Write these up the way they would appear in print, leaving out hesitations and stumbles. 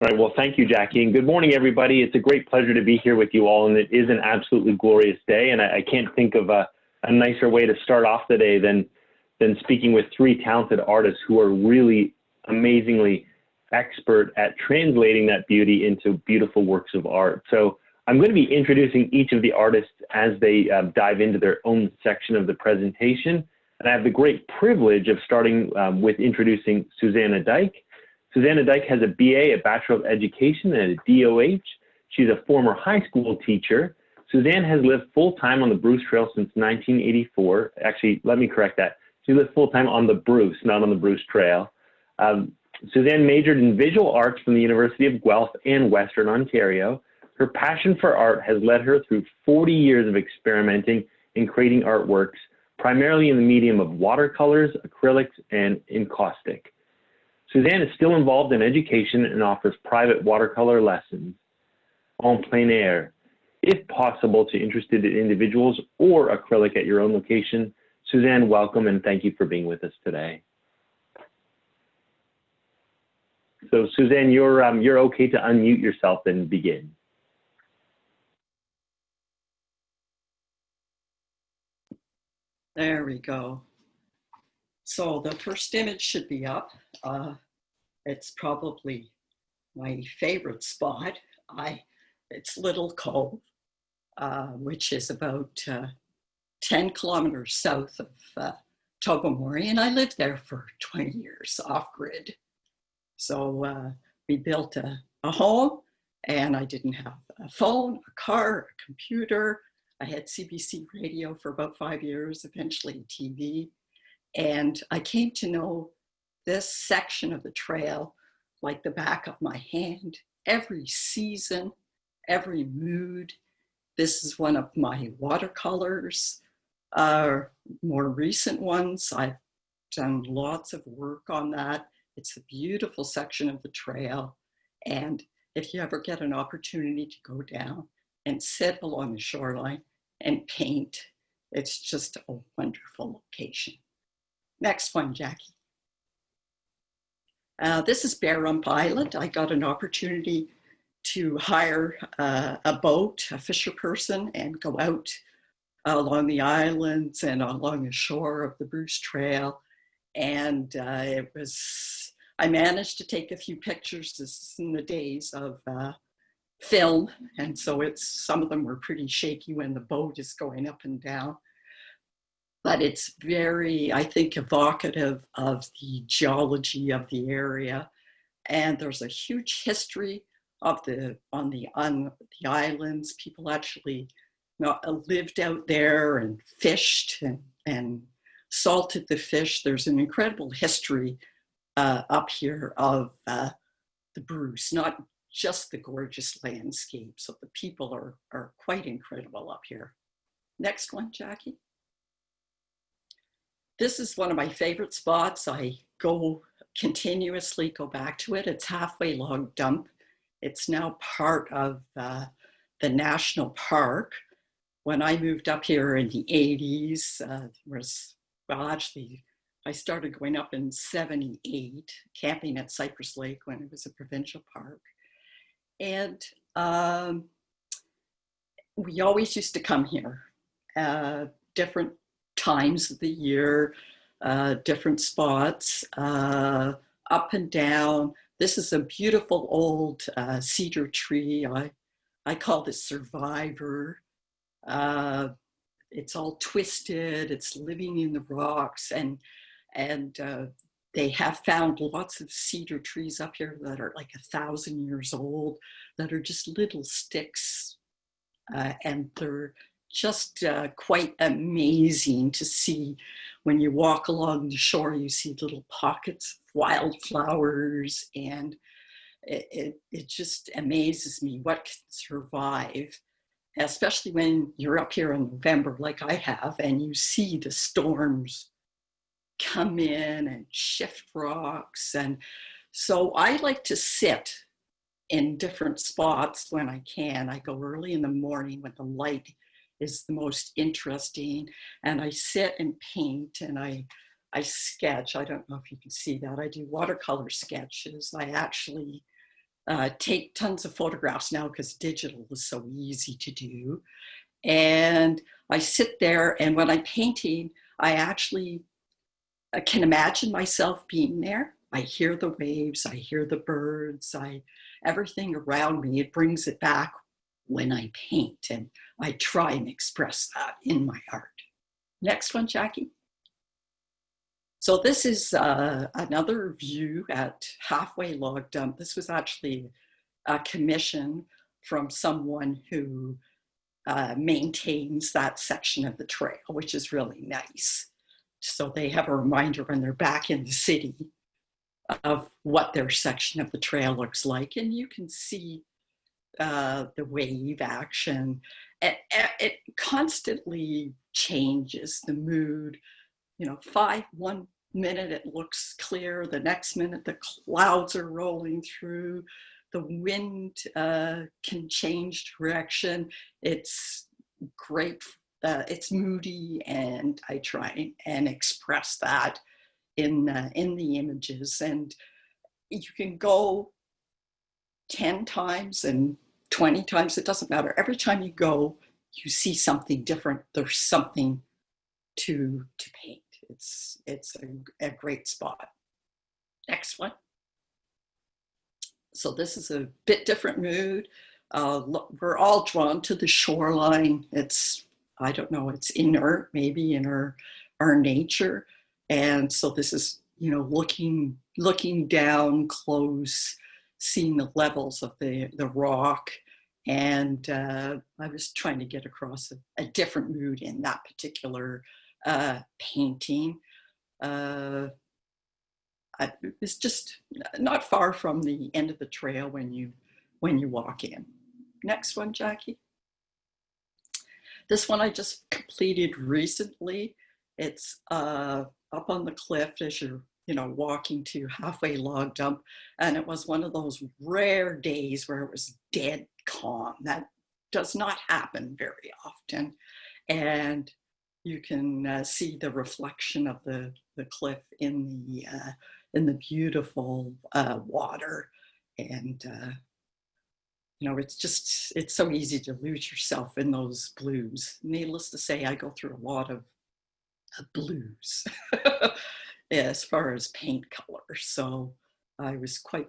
All right, well, thank you, Jackie, and good morning, everybody. It's a great pleasure to be here with you all, and it is an absolutely glorious day, and I can't think of a nicer way to start off the day than speaking with three talented artists who are really amazingly expert at translating that beauty into beautiful works of art. So I'm going to be introducing each of the artists as they dive into their own section of the presentation, and I have the great privilege of starting with introducing Susanna Dyke. Susanna Dyke has a BA, a Bachelor of Education, and a DOH. She's a former high school teacher. Suzanne has lived full-time on the Bruce Trail since 1984. Actually, let me correct that. She lived full-time on the Bruce, not on the Bruce Trail. Suzanne majored in visual arts from the University of Guelph and Western Ontario. Her passion for art has led her through 40 years of experimenting and creating artworks, primarily in the medium of watercolors, acrylics, and encaustic. Suzanne is still involved in education and offers private watercolor lessons en plein air, if possible, to interested individuals or acrylic at your own location. Suzanne, welcome and thank you for being with us today. So Suzanne, you're okay to unmute yourself and begin. There we go. So the first image should be up. It's probably my favorite spot. It's Little Cove, which is about 10 kilometers south of Tobermory, and I lived there for 20 years off-grid. So we built a home, and I didn't have a phone, a car, a computer. I had CBC radio for about 5 years, eventually TV. And I came to know this section of the trail like the back of my hand. Every season, every mood. This is one of my watercolors, more recent ones. I've done lots of work on that. It's a beautiful section of the trail. And if you ever get an opportunity to go down and sit along the shoreline and paint, it's just a wonderful location. Next one, Jackie. This is Bear Rump Island. I got an opportunity to hire a boat, a fisher person, and go out along the islands and along the shore of the Bruce Trail. And I managed to take a few pictures. This is in the days of film. And so some of them were pretty shaky when the boat is going up and down. But it's very, I think, evocative of the geology of the area. And there's a huge history of on the islands. People actually lived out there and fished and salted the fish. There's an incredible history up here of the Bruce, not just the gorgeous landscape. So the people are quite incredible up here. Next one, Jackie. This is one of my favorite spots. I continuously go back to it. It's Halfway Log Dump. It's now part of the national park. When I moved up here in the 80s, I started going up in 78, camping at Cypress Lake when it was a provincial park. And we always used to come here, different times of the year, different spots, up and down. This is a beautiful old cedar tree. I call this Survivor. It's all twisted. It's living in the rocks, and they have found lots of cedar trees up here that are like 1,000 years old, that are just little sticks, and they're just quite amazing to see. When you walk along the shore, you see little pockets of wildflowers, and it just amazes me what can survive, especially when you're up here in November like I have, and you see the storms come in and shift rocks. And so I like to sit in different spots when I can. I go early in the morning when the light is the most interesting, and I sit and paint, and I sketch. I don't know if you can see that. I do watercolor sketches. I actually take tons of photographs now because digital is so easy to do. And I sit there, and when I'm painting, I actually can imagine myself being there. I hear the waves, I hear the birds, everything around me, it brings it back when I paint, and I try and express that in my art. Next one, Jackie. So this is another view at Halfway Log Dump. This was actually a commission from someone who maintains that section of the trail, which is really nice. So they have a reminder when they're back in the city of what their section of the trail looks like. And you can see the wave action. It constantly changes the mood. You know, 1 minute it looks clear, the next minute the clouds are rolling through, the wind can change direction. It's great. It's moody, and I try and express that in the images. And you can go 10 times and 20 times, it doesn't matter. Every time you go, you see something different. There's something to paint. It's a great spot. Next one. So this is a bit different mood. We're all drawn to the shoreline. It's, I don't know, it's inert, maybe in our nature. And so this is, you know, looking down close, seeing the levels of the rock. And I was trying to get across a different mood in that particular painting. It's just not far from the end of the trail when you walk in. Next one, Jackie. This one I just completed recently. It's up on the cliff as you're walking to Halfway Log Dump, and it was one of those rare days where it was dead calm. That does not happen very often, and you can see the reflection of the cliff in the beautiful water. And it's so easy to lose yourself in those blues. Needless to say, I go through a lot of blues as far as paint color. So I was quite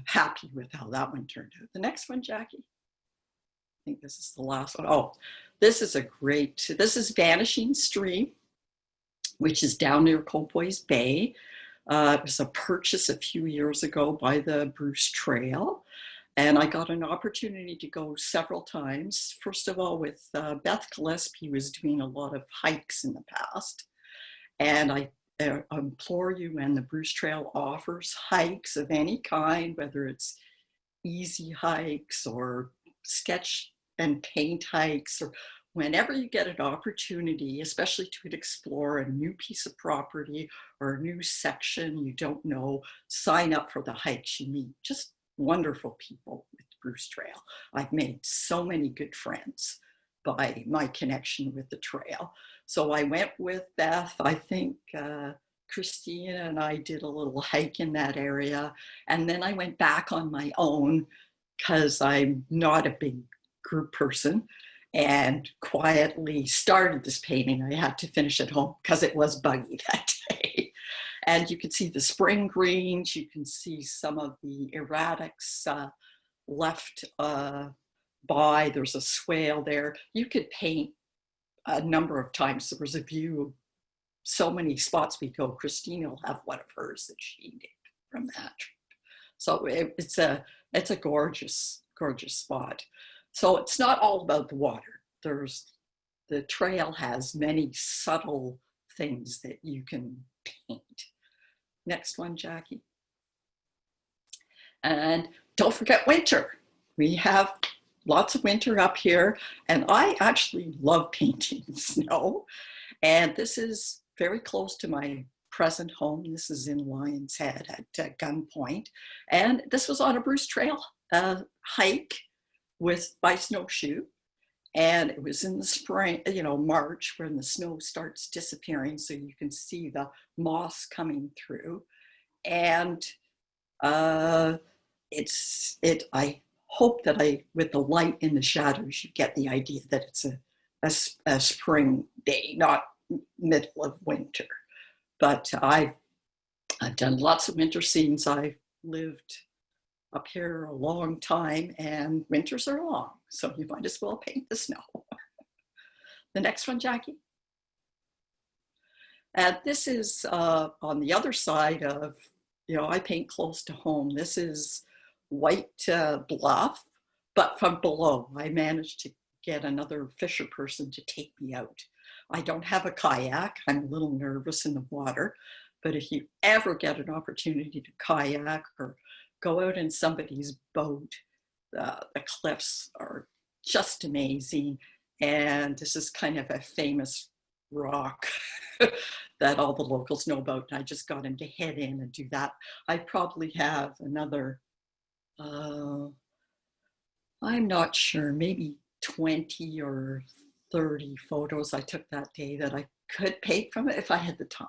happy with how that one turned out. The next one, Jackie. I think this is the last one. Oh, this is Vanishing Stream, which is down near Copoys Bay. It was a purchase a few years ago by the Bruce Trail. And I got an opportunity to go several times. First of all, with Beth Gillespie was doing a lot of hikes in the past. And I implore you, when the Bruce Trail offers hikes of any kind, whether it's easy hikes or sketch and paint hikes, or whenever you get an opportunity, especially to explore a new piece of property or a new section you don't know, sign up for the hikes. You meet just wonderful people with the Bruce Trail. I've made so many good friends by my connection with the trail. So I went with Beth. I think Christina and I did a little hike in that area. And then I went back on my own because I'm not a big group person, and quietly started this painting. I had to finish at home because it was buggy that day. And you can see the spring greens. You can see some of the erratics left by. There's a swale there. You could paint a number of times. There was a view of so many spots we go. Christina will have one of hers that she did from that trip. So it's a gorgeous, gorgeous spot. So it's not all about the water. The trail has many subtle things that you can paint. Next one, Jackie. And don't forget winter. We have lots of winter up here, and I actually love painting snow. And this is very close to my present home. This is in Lion's Head at Gunpoint. And this was on a Bruce Trail hike by snowshoe. And it was in the spring, March, when the snow starts disappearing, so you can see the moss coming through. And I hope that with the light in the shadows, you get the idea that it's a spring day, not middle of winter. But I've done lots of winter scenes. I've lived up here a long time, and winters are long, so you might as well paint the snow. The next one, Jackie. And this is on the other side of, I paint close to home. This is white Bluff, but from below. I managed to get another fisher person to take me out. I don't have a kayak. I'm a little nervous in the water, but if you ever get an opportunity to kayak or go out in somebody's boat, the cliffs are just amazing. And this is kind of a famous rock that all the locals know about. And I just got him to head in and do that. I probably have another, I'm not sure, maybe 20 or 30 photos I took that day that I could paint from it if I had the time.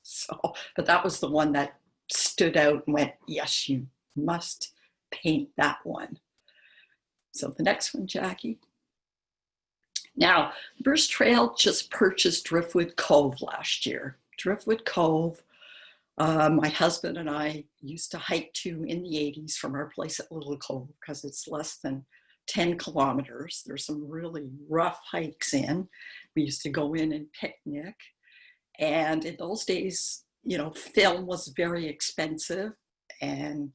So, but that was the one that stood out and went, yes, you must paint that one. So the next one, Jackie. Now, Bruce Trail just purchased Driftwood Cove last year. Driftwood Cove, my husband and I used to hike to in the 80s from our place at Little Cove because it's less than 10 kilometers. There's some really rough hikes in. We used to go in and picnic. And in those days, film was very expensive, and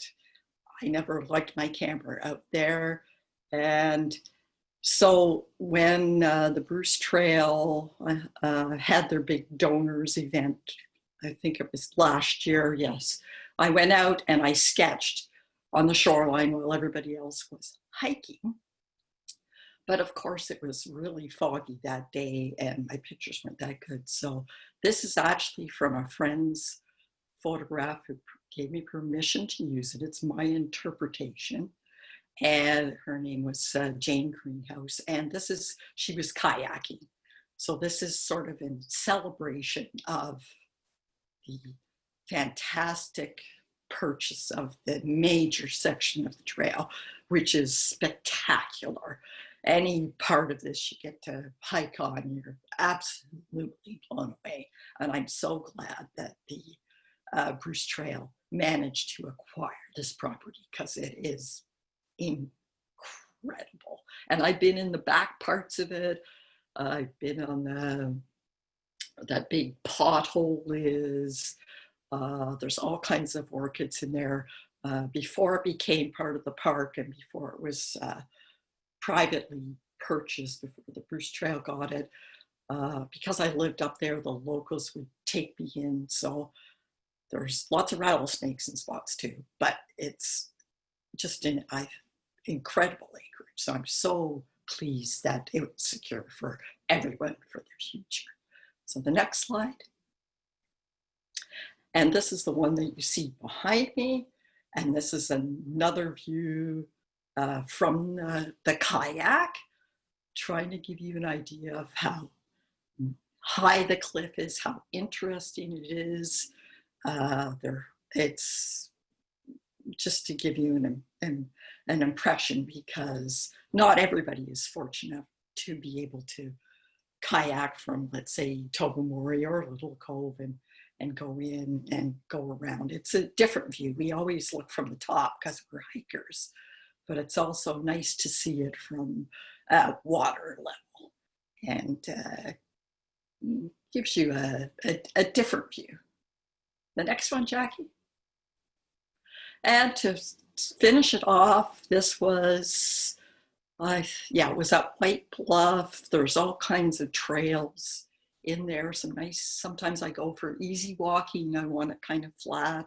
I never liked my camera out there. And so when the Bruce Trail had their big donors event, I think it was last year, yes, I went out and I sketched on the shoreline while everybody else was hiking. But of course it was really foggy that day and my pictures weren't that good. So this is actually from a friend's photograph who gave me permission to use it. It's my interpretation. And her name was Jane Greenhouse. And she was kayaking. So this is sort of in celebration of the fantastic purchase of the major section of the trail, which is spectacular. Any part of this you get to hike on, you're absolutely blown away. And I'm so glad that the Bruce Trail managed to acquire this property because it is incredible. And I've been in the back parts of it. I've been on that big pothole is. There's all kinds of orchids in there. Before it became part of the park and before it was privately purchased, before the Bruce Trail got it, because I lived up there, the locals would take me in. So there's lots of rattlesnakes in spots too, but it's just an incredible acreage. So I'm so pleased that it was secure for everyone for their future. So the next slide. And this is the one that you see behind me. And this is another view from the kayak, trying to give you an idea of how high the cliff is, how interesting it is. It's just to give you an impression, because not everybody is fortunate to be able to kayak from, let's say, Tobermory or Little Cove and go in and go around. It's a different view. We always look from the top because we're hikers, but it's also nice to see it from water level, and gives you a different view. The next one, Jackie. And to finish it off, this was, it was at White Bluff. There's all kinds of trails in there, some nice, sometimes I go for easy walking. I want it kind of flat.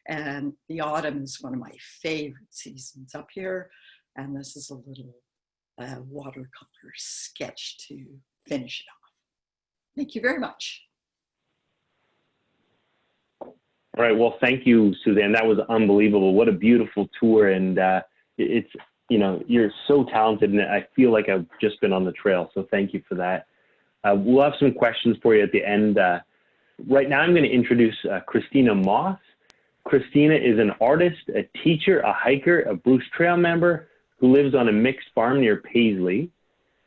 And the autumn is one of my favorite seasons up here. And this is a little watercolor sketch to finish it off. Thank you very much. All right, well, thank you, Suzanne. That was unbelievable. What a beautiful tour. And it's, you're so talented, and I feel like I've just been on the trail. So thank you for that. We'll have some questions for you at the end. Right now, I'm going to introduce Christina Moss. Christina is an artist, a teacher, a hiker, a Bruce Trail member who lives on a mixed farm near Paisley.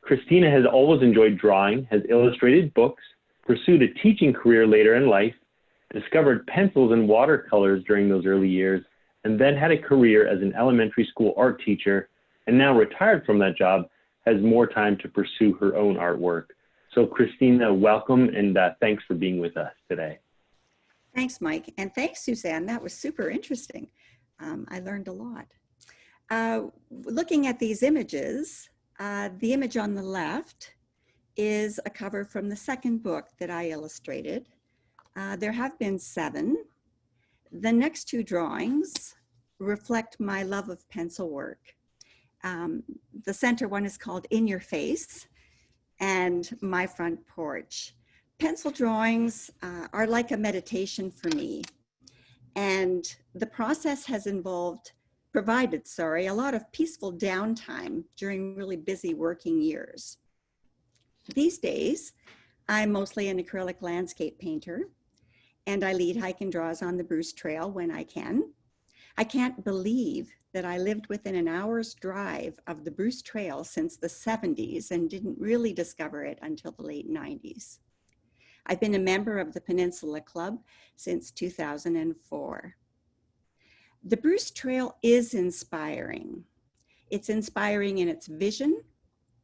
Christina has always enjoyed drawing, has illustrated books, pursued a teaching career later in life, discovered pencils and watercolors during those early years, and then had a career as an elementary school art teacher, and now retired from that job, has more time to pursue her own artwork. So Christina, welcome, and thanks for being with us today. Thanks, Mike, and thanks, Suzanne. That was super interesting. I learned a lot. Looking at these images, the image on the left is a cover from the second book that I illustrated. There have been 7. The next 2 drawings reflect my love of pencil work. The center one is called In Your Face and My Front Porch. Pencil drawings are like a meditation for me. And the process has provided a lot of peaceful downtime during really busy working years. These days, I'm mostly an acrylic landscape painter, and I lead hike and draws on the Bruce Trail when I can. I can't believe that I lived within an hour's drive of the Bruce Trail since the 70s and didn't really discover it until the late 90s. I've been a member of the Peninsula Club since 2004. The Bruce Trail is inspiring. It's inspiring in its vision.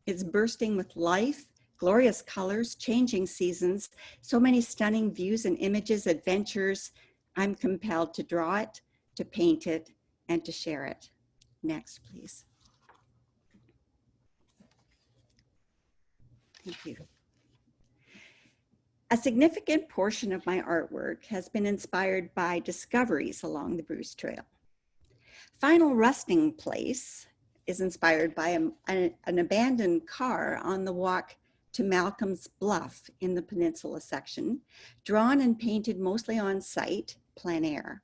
It's bursting with life, glorious colors, changing seasons, so many stunning views and images, adventures. I'm compelled to draw it, to paint it, and to share it. Next, please. Thank you. A significant portion of my artwork has been inspired by discoveries along the Bruce Trail. Final Resting Place is inspired by an abandoned car on the walk to Malcolm's Bluff in the Peninsula section, drawn and painted mostly on site, plein air.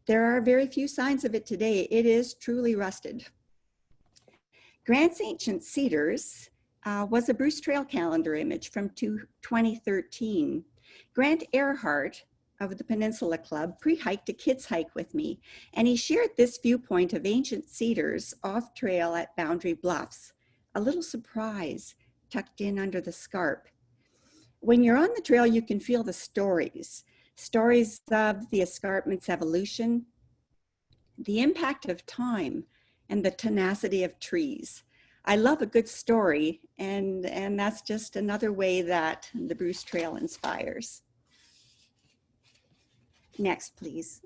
There are very few signs of it today. It is truly rusted. Grant's Ancient Cedars was a Bruce Trail calendar image from 2013. Grant Earhart of the Peninsula Club pre-hiked a kids hike with me, and he shared this viewpoint of ancient cedars off trail at Boundary Bluffs, a little surprise tucked in under the scarp. When you're on the trail, you can feel the stories of the escarpment's evolution, the impact of time, and the tenacity of trees. I love a good story, and that's just another way that the Bruce Trail inspires. Next, please.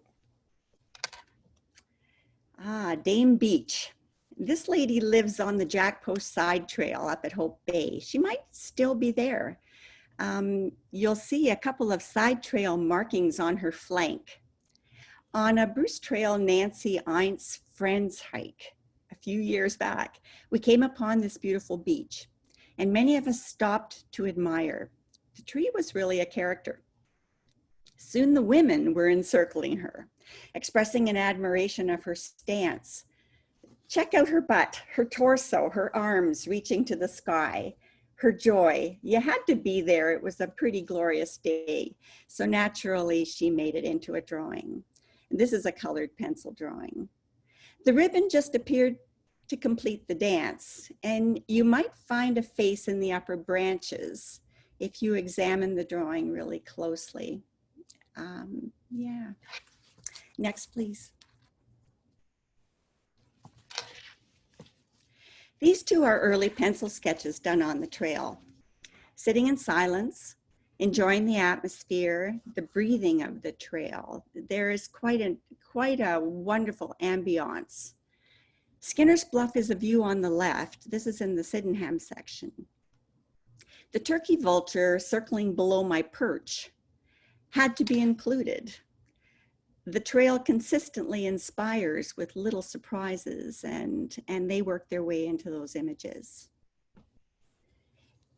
Dame Beach. This lady lives on the Jack Post Side Trail up at Hope Bay. She might still be there. You'll see a couple of side trail markings on her flank. On a Bruce Trail Nancy Einz Friends hike a few years back, we came upon this beautiful beach, and many of us stopped to admire. The tree was really a character. Soon the women were encircling her, expressing an admiration of her stance. Check out her butt, her torso, her arms reaching to the sky, her joy. You had to be there. It was a pretty glorious day. So naturally, she made it into a drawing. And this is a colored pencil drawing. The ribbon just appeared to complete the dance, and you might find a face in the upper branches if you examine the drawing really closely. Yeah. Next, please. These 2 are early pencil sketches done on the trail. Sitting in silence, enjoying the atmosphere, the breathing of the trail. There is quite a wonderful ambiance. Skinner's Bluff is a view on the left. This is in the Sydenham section. The turkey vulture circling below my perch had to be included. The trail consistently inspires with little surprises, and they work their way into those images.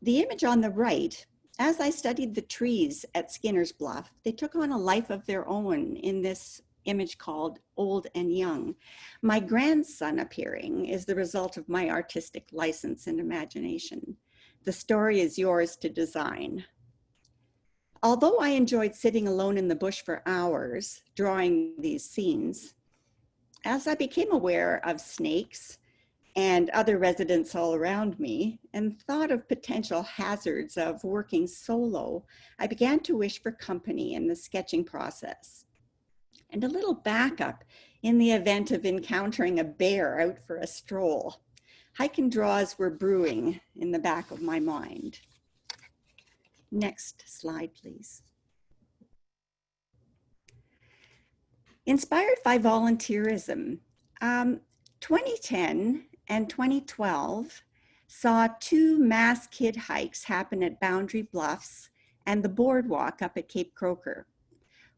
The image on the right, as I studied the trees at Skinner's Bluff, they took on a life of their own in this image called Old and Young. My grandson appearing is the result of my artistic license and imagination. The story is yours to design. Although I enjoyed sitting alone in the bush for hours, drawing these scenes, as I became aware of snakes and other residents all around me and thought of potential hazards of working solo, I began to wish for company in the sketching process and a little backup in the event of encountering a bear out for a stroll. Hike and draws were brewing in the back of my mind. Next slide, please. Inspired by volunteerism, 2010 and 2012 saw 2 mass kid hikes happen at Boundary Bluffs and the boardwalk up at Cape Croker.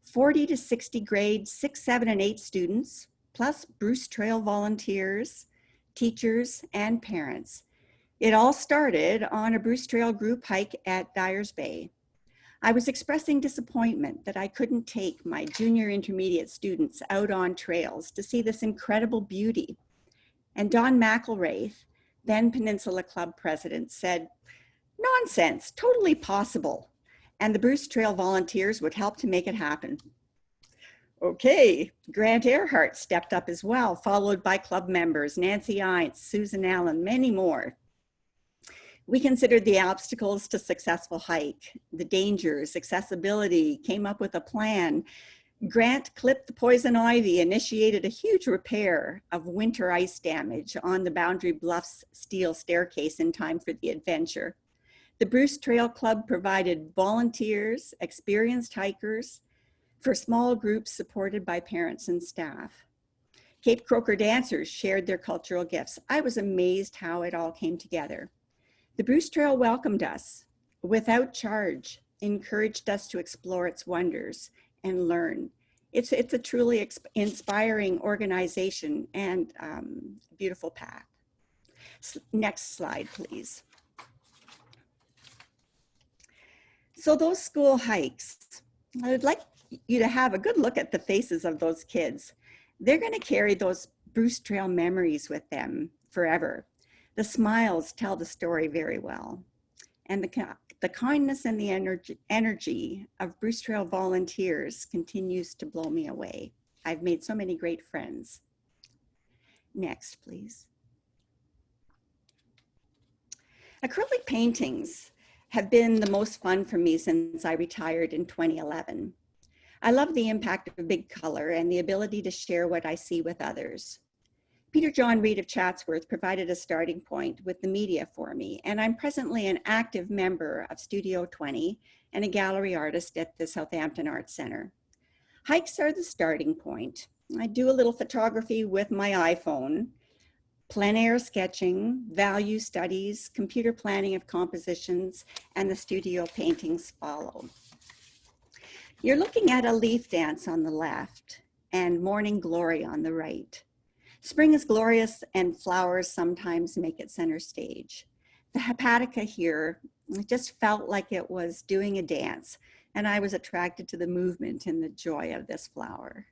40 to 60 grade 6, 7, and 8 students, plus Bruce Trail volunteers, teachers, and parents. It all started on a Bruce Trail group hike at Dyers Bay. I was expressing disappointment that I couldn't take my junior intermediate students out on trails to see this incredible beauty. And Don McElraith, then Peninsula Club president, said, "Nonsense, totally possible." And the Bruce Trail volunteers would help to make it happen. Okay, Grant Earhart stepped up as well, followed by club members, Nancy Ince, Susan Allen, many more. We considered the obstacles to successful hike, the dangers, accessibility, came up with a plan. Grant clipped the poison ivy, initiated a huge repair of winter ice damage on the Boundary Bluffs steel staircase in time for the adventure. The Bruce Trail Club provided volunteers, experienced hikers for small groups supported by parents and staff. Cape Croker dancers shared their cultural gifts. I was amazed how it all came together. The Bruce Trail welcomed us without charge, encouraged us to explore its wonders and learn. It's a truly inspiring organization and a beautiful path. Next slide, please. So those school hikes, I'd like you to have a good look at the faces of those kids. They're going to carry those Bruce Trail memories with them forever. The smiles tell the story very well. And the kindness and the energy of Bruce Trail volunteers continues to blow me away. I've made so many great friends. Next, please. Acrylic paintings have been the most fun for me since I retired in 2011. I love the impact of big color and the ability to share what I see with others. Peter John Reed of Chatsworth provided a starting point with the media for me, and I'm presently an active member of Studio 20 and a gallery artist at the Southampton Arts Center. Hikes are the starting point. I do a little photography with my iPhone, plein air sketching, value studies, computer planning of compositions, and the studio paintings follow. You're looking at a leaf dance on the left and morning glory on the right. Spring is glorious and flowers sometimes make it center stage. The hepatica here just felt like it was doing a dance, and I was attracted to the movement and the joy of this flower.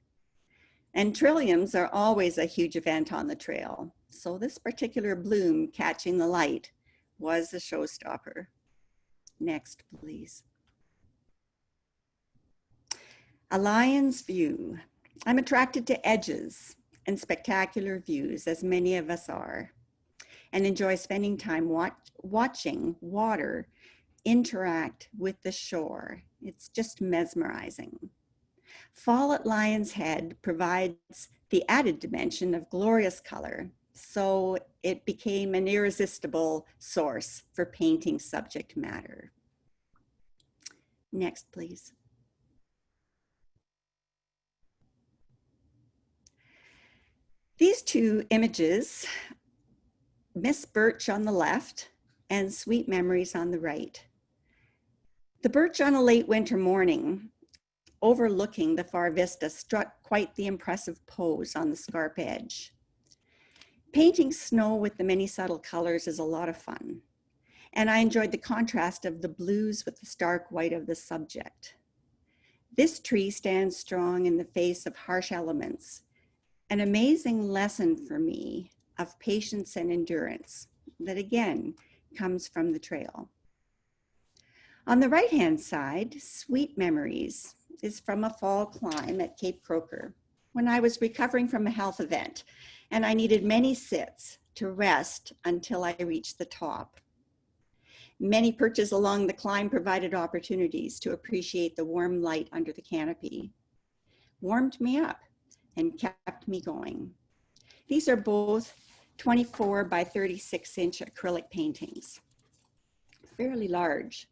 And trilliums are always a huge event on the trail, so this particular bloom catching the light was a showstopper. Next, please. A lion's view. I'm attracted to edges and spectacular views, as many of us are, and enjoy spending time watching water interact with the shore. It's just mesmerizing. Fall at Lion's Head provides the added dimension of glorious color, so it became an irresistible source for painting subject matter. Next, please. These 2 images, Miss Birch on the left and Sweet Memories on the right. The birch on a late winter morning overlooking the far vista struck quite the impressive pose on the scarp edge. Painting snow with the many subtle colors is a lot of fun, and I enjoyed the contrast of the blues with the stark white of the subject. This tree stands strong in the face of harsh elements, an amazing lesson for me of patience and endurance that again comes from the trail. On the right-hand side, Sweet Memories is from a fall climb at Cape Croker when I was recovering from a health event and I needed many sits to rest until I reached the top. Many perches along the climb provided opportunities to appreciate the warm light under the canopy, warmed me up and kept me going. These are both 24 by 36 inch acrylic paintings, fairly large.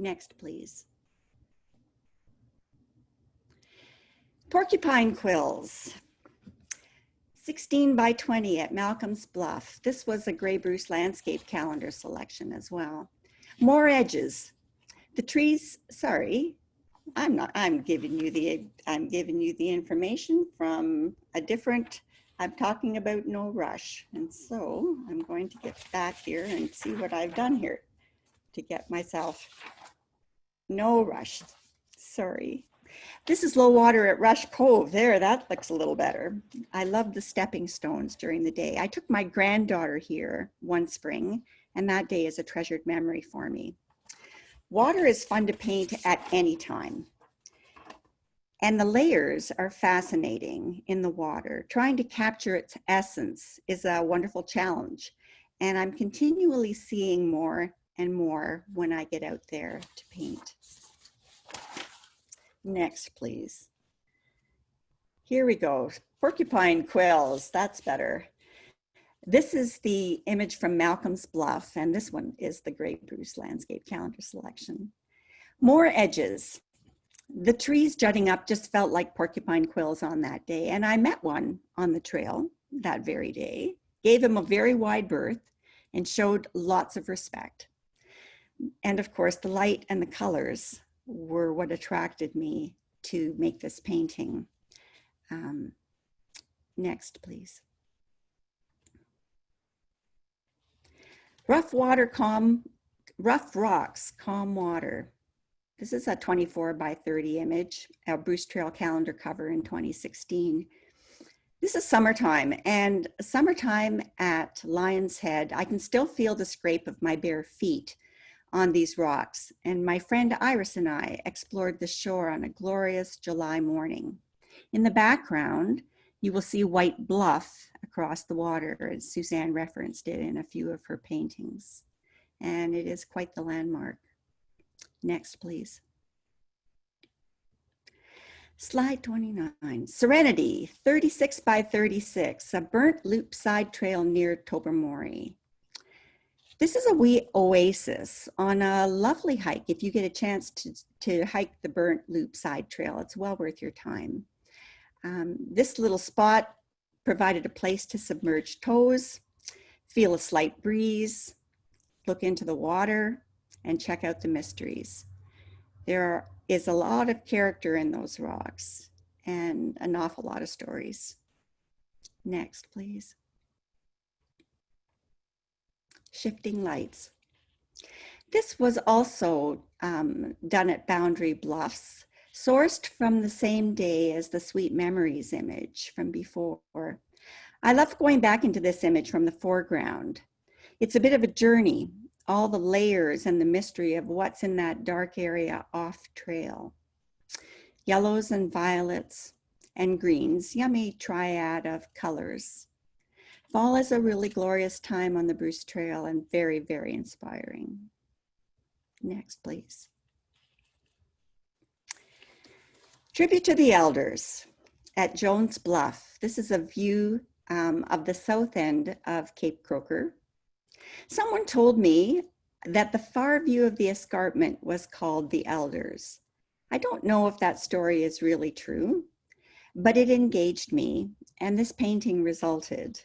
Next, please. Porcupine quills, 16 by 20 at Malcolm's Bluff. This was a Grey Bruce landscape calendar selection as well. More edges. The trees, sorry, I'm giving you the information from a different, I'm talking about No Rush. And so I'm going to get back here and see what I've done here to get myself No Rush, sorry. This is low water at Rush Cove. There, that looks a little better. I love the stepping stones during the day. I took my granddaughter here one spring, and that day is a treasured memory for me. Water is fun to paint at any time. And the layers are fascinating in the water. Trying to capture its essence is a wonderful challenge. And I'm continually seeing more and more when I get out there to paint. Next, please. Here we go. Porcupine quills, that's better. This is the image from Malcolm's Bluff, and this one is the Grey Bruce landscape calendar selection. More edges. The trees jutting up just felt like porcupine quills on that day, and I met one on the trail that very day, gave him a very wide berth, and showed lots of respect. And of course, the light and the colors were what attracted me to make this painting. Next, please. Rough Rocks, Calm Water. This is a 24 by 30 image, a Bruce Trail calendar cover in 2016. This is summertime, and summertime at Lion's Head, I can still feel the scrape of my bare feet on these rocks, and my friend Iris and I explored the shore on a glorious July morning. In the background, you will see White Bluff across the water, as Suzanne referenced it in a few of her paintings, and it is quite the landmark. Next, please. Slide 29. Serenity, 36 by 36, a burnt loop side trail near Tobermory. This is a wee oasis on a lovely hike. If you get a chance to hike the burnt loop side trail, it's well worth your time. This little spot provided a place to submerge toes, feel a slight breeze, look into the water, and check out the mysteries. There is a lot of character in those rocks and an awful lot of stories. Next, please. Shifting Lights. This was also done at Boundary Bluffs, sourced from the same day as the Sweet Memories image from before. I love going back into this image from the foreground. It's a bit of a journey, all the layers and the mystery of what's in that dark area off trail. Yellows and violets and greens, yummy triad of colors. Fall is a really glorious time on the Bruce Trail and very, very inspiring. Next, please. Tribute to the Elders at Jones Bluff. This is a view of the south end of Cape Croker. Someone told me that the far view of the escarpment was called the Elders. I don't know if that story is really true, but it engaged me, and this painting resulted.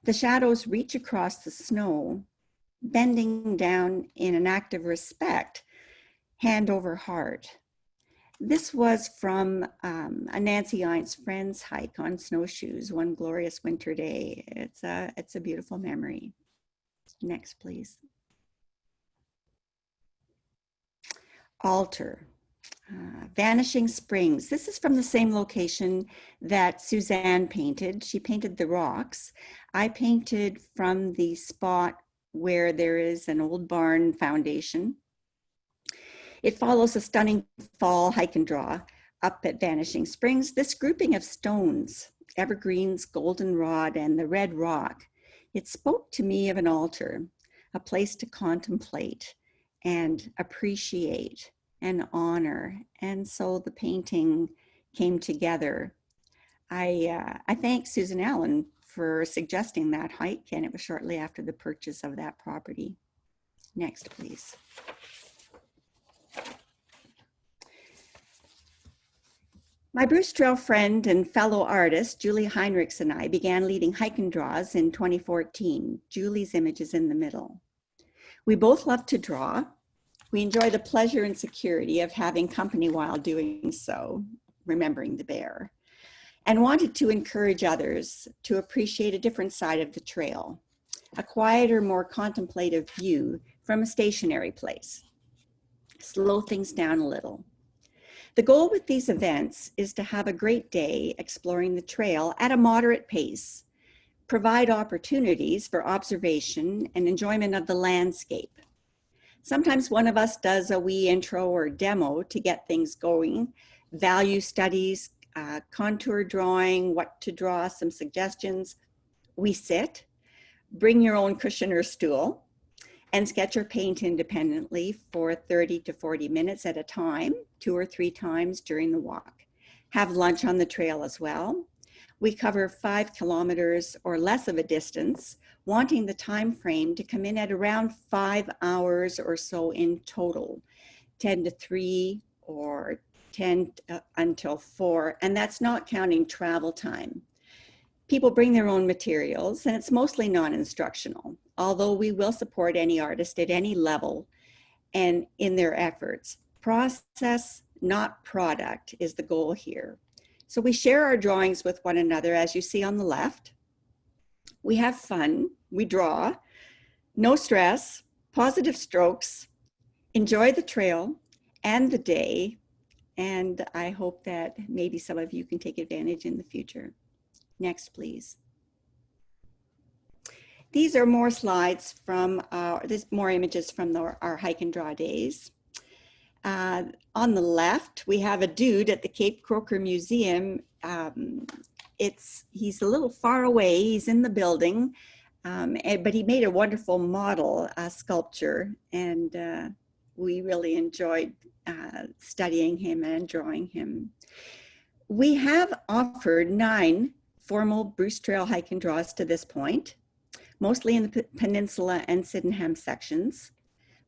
The shadows reach across the snow, bending down in an act of respect, hand over heart. This was from a Nancy Ein's friend's hike on snowshoes one glorious winter day. It's a beautiful memory. Next, please. Altar. Vanishing Springs. This is from the same location that Suzanne painted. She painted the rocks. I painted from the spot where there is an old barn foundation. It follows a stunning fall hike and draw up at Vanishing Springs. This grouping of stones, evergreens, goldenrod, and the red rock, it spoke to me of an altar, a place to contemplate and appreciate and honor. And so the painting came together. I thank Susan Allen for suggesting that hike, and it was shortly after the purchase of that property. Next, please. My Bruce Trail friend and fellow artist, Julie Heinrichs, and I began leading hike and draws in 2014. Julie's image is in the middle. We both love to draw. We enjoy the pleasure and security of having company while doing so, remembering the bear, and wanted to encourage others to appreciate a different side of the trail, a quieter, more contemplative view from a stationary place. Slow things down a little. The goal with these events is to have a great day exploring the trail at a moderate pace, provide opportunities for observation and enjoyment of the landscape. Sometimes one of us does a wee intro or demo to get things going, value studies, contour drawing, what to draw, some suggestions. We sit, bring your own cushion or stool, and sketch or paint independently for 30 to 40 minutes at a time, 2 or 3 times during the walk. Have lunch on the trail as well. We cover 5 kilometers or less of a distance, wanting the time frame to come in at around 5 hours or so in total, 10 to 3 or 10 until 4, and that's not counting travel time. People bring their own materials, and it's mostly non-instructional, although we will support any artist at any level and in their efforts. Process, not product, is the goal here. So we share our drawings with one another, as you see on the left. We have fun, we draw, no stress, positive strokes, enjoy the trail and the day, and I hope that maybe some of you can take advantage in the future. Next, please. These are more slides from, more images from our hike and draw days. On the left, we have a dude at the Cape Croker Museum. He's a little far away, he's in the building, but he made a wonderful model sculpture, and we really enjoyed studying him and drawing him. We have offered 9 formal Bruce Trail hike and draws to this point, mostly in the Peninsula and Sydenham sections.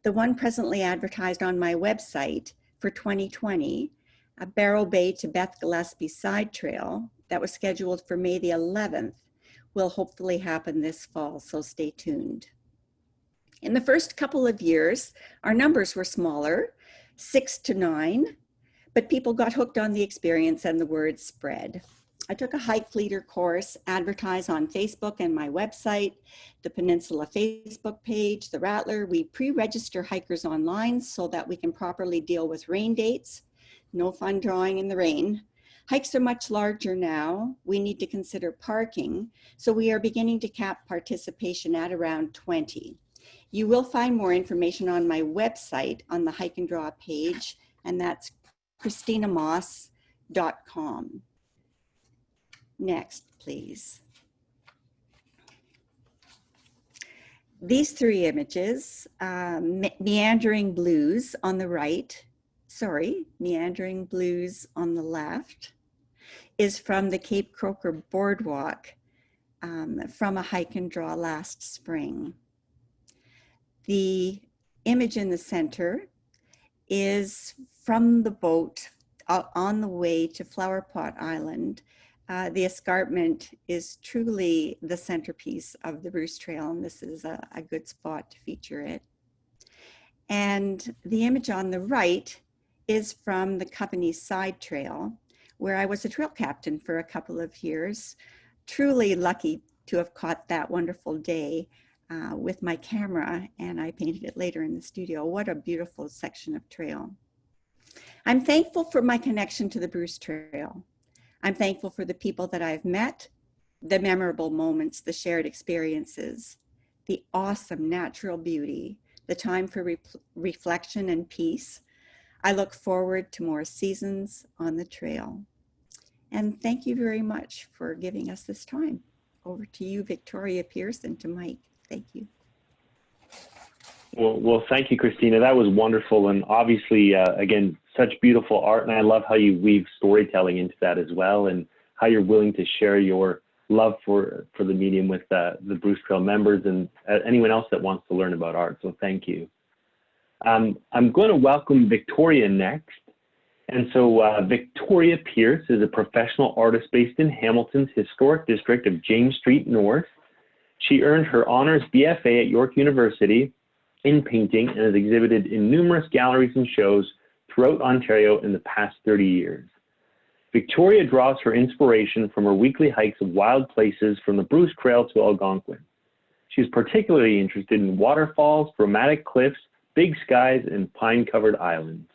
The one presently advertised on my website for 2020, a Barrow Bay to Beth Gillespie side trail that was scheduled for May the 11th, will hopefully happen this fall, so stay tuned. In the first couple of years, our numbers were smaller, 6 to 9, but people got hooked on the experience and the word spread. I took a hike leader course, advertised on Facebook and my website, the Peninsula Facebook page, the Rattler. We pre-register hikers online so that we can properly deal with rain dates. No fun drawing in the rain. Hikes are much larger now. We need to consider parking, so we are beginning to cap participation at around 20. You will find more information on my website on the hike and draw page, and that's ChristinaMoss.com. Next, please. These 3 images, Meandering Blues on the right, Meandering Blues on the left, is from the Cape Croker Boardwalk from a hike and draw last spring. The image in the center is from the boat on the way to Flower Pot Island. The escarpment is truly the centerpiece of the Bruce Trail, and this is a good spot to feature it. And the image on the right is from the Coveney Side Trail, where I was a trail captain for a couple of years. Truly lucky to have caught that wonderful day with my camera, and I painted it later in the studio. What a beautiful section of trail. I'm thankful for my connection to the Bruce Trail. I'm thankful for the people that I've met, the memorable moments, the shared experiences, the awesome natural beauty, the time for reflection and peace. I look forward to more seasons on the trail. And thank you very much for giving us this time. Over to you, Victoria Pierce, and to Mike. Thank you. Well, thank you, Christina. That was wonderful. And obviously, again, such beautiful art. And I love how you weave storytelling into that as well, and how you're willing to share your love for the medium with the Bruce Trail members and anyone else that wants to learn about art. So thank you. I'm going to welcome Victoria next. And so Victoria Pierce is a professional artist based in Hamilton's historic district of James Street North. She earned her honors BFA at York University in painting and has exhibited in numerous galleries and shows throughout Ontario in the past 30 years. Victoria draws her inspiration from her weekly hikes of wild places from the Bruce Trail to Algonquin. She is particularly interested in waterfalls, dramatic cliffs, big skies, and pine-covered islands.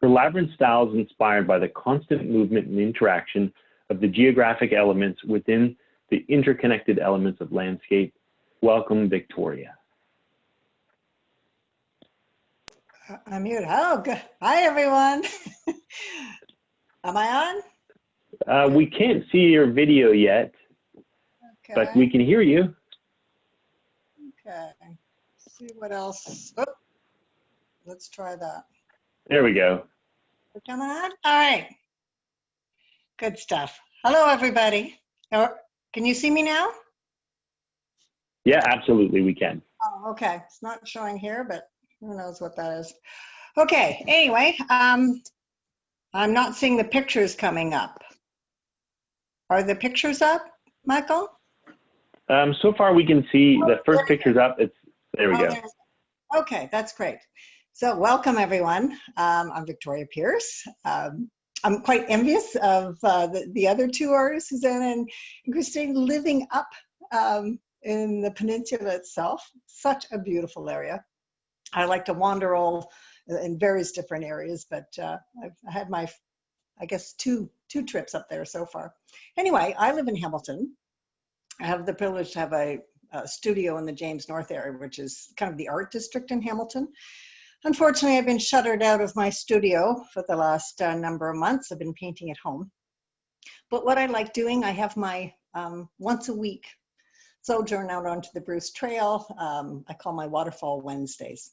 Her labyrinth style is inspired by the constant movement and interaction of the geographic elements within the interconnected elements of landscape. Welcome, Victoria. I'm muted. Oh, good. Hi, everyone. Am I on? We can't see your video yet, Okay. but we can hear you. Okay. See what else. Oh, let's try that. There we go. We're coming on? All right. Good stuff. Hello, everybody. Can you see me now? Yeah, absolutely, we can. Oh, okay. It's not showing here, but who knows what that is. Okay. Anyway, I'm not seeing the pictures coming up. Are the pictures up, Michael? So far, we can see the first picture's up. There we go. Okay, that's great. So welcome, everyone. I'm Victoria Pierce. I'm quite envious of the other two artists, Susanna and Christina, living up in the peninsula itself. Such a beautiful area. I like to wander all in various different areas, but I've had my, I guess, two trips up there so far. Anyway, I live in Hamilton. I have the privilege to have a studio in the James North area, which is kind of the art district in Hamilton. Unfortunately, I've been shuttered out of my studio for the last number of months. I've been painting at home. But what I like doing, I have my once a week sojourn out onto the Bruce Trail. I call my Waterfall Wednesdays.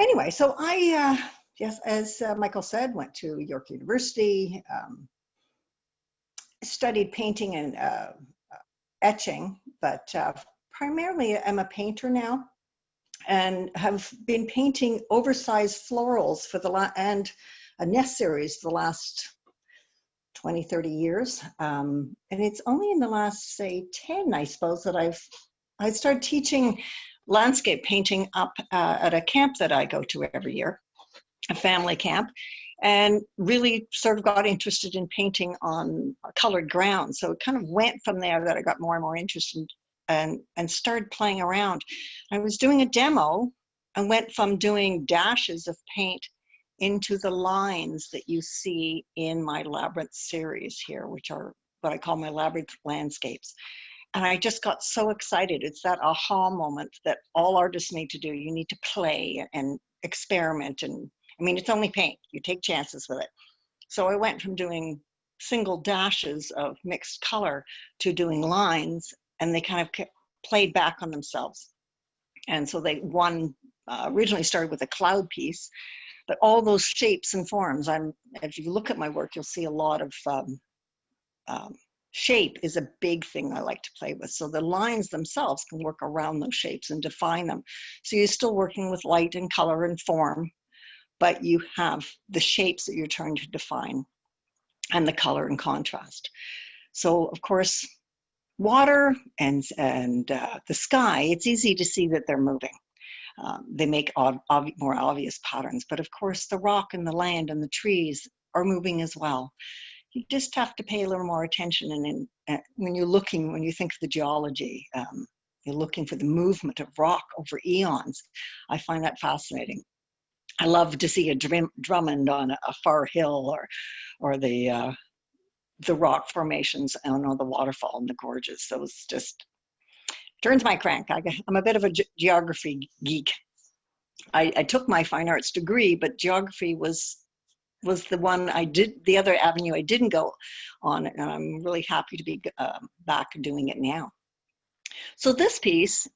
Anyway, so I, yes, as Michael said, went to York University, studied painting and etching, but primarily I'm a painter now, and have been painting oversized florals for and a nest series for the last 20, 30 years. And it's only in the last, say, 10, I suppose, that I started teaching landscape painting up at a camp that I go to every year, a family camp, and really sort of got interested in painting on colored ground. So it kind of went from there that I got more and more interested and started playing around. I was doing a demo and went from doing dashes of paint into the lines that you see in my labyrinth series here, which are what I call my labyrinth landscapes. And I just got so excited. It's that aha moment that all artists need to do. You need to play and experiment. And I mean, it's only paint. You take chances with it. So I went from doing single dashes of mixed color to doing lines, and they kind of played back on themselves. And so originally started with a cloud piece, but all those shapes and forms, if you look at my work, you'll see a lot of shape is a big thing I like to play with. So the lines themselves can work around those shapes and define them. So you're still working with light and color and form, but you have the shapes that you're trying to define and the color and contrast. So of course, water and the sky, it's easy to see that they're moving. They make more obvious patterns, but of course the rock and the land and the trees are moving as well. You just have to pay a little more attention. And when you think of the geology, you're looking for the movement of rock over eons. I find that fascinating. I love to see a Drummond on a far hill, or the rock formations and on the waterfall and the gorges. Those just turns my crank. I'm a bit of a geography geek. I took my fine arts degree, but geography was the one I did, the other avenue I didn't go on, and I'm really happy to be back doing it now. So this piece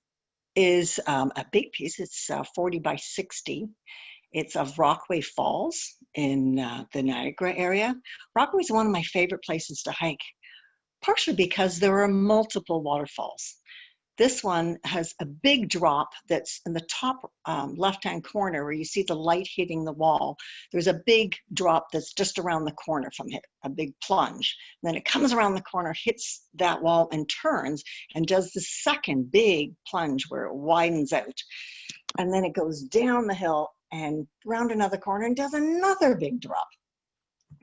is a big piece. It's 40 by 60. It's of Rockaway Falls in the Niagara area. Rockaway is one of my favorite places to hike, partially because there are multiple waterfalls. This one has a big drop that's in the top left-hand corner where you see the light hitting the wall. There's a big drop that's just around the corner from it, a big plunge. And then it comes around the corner, hits that wall and turns and does the second big plunge where it widens out. And then it goes down the hill and around another corner and does another big drop.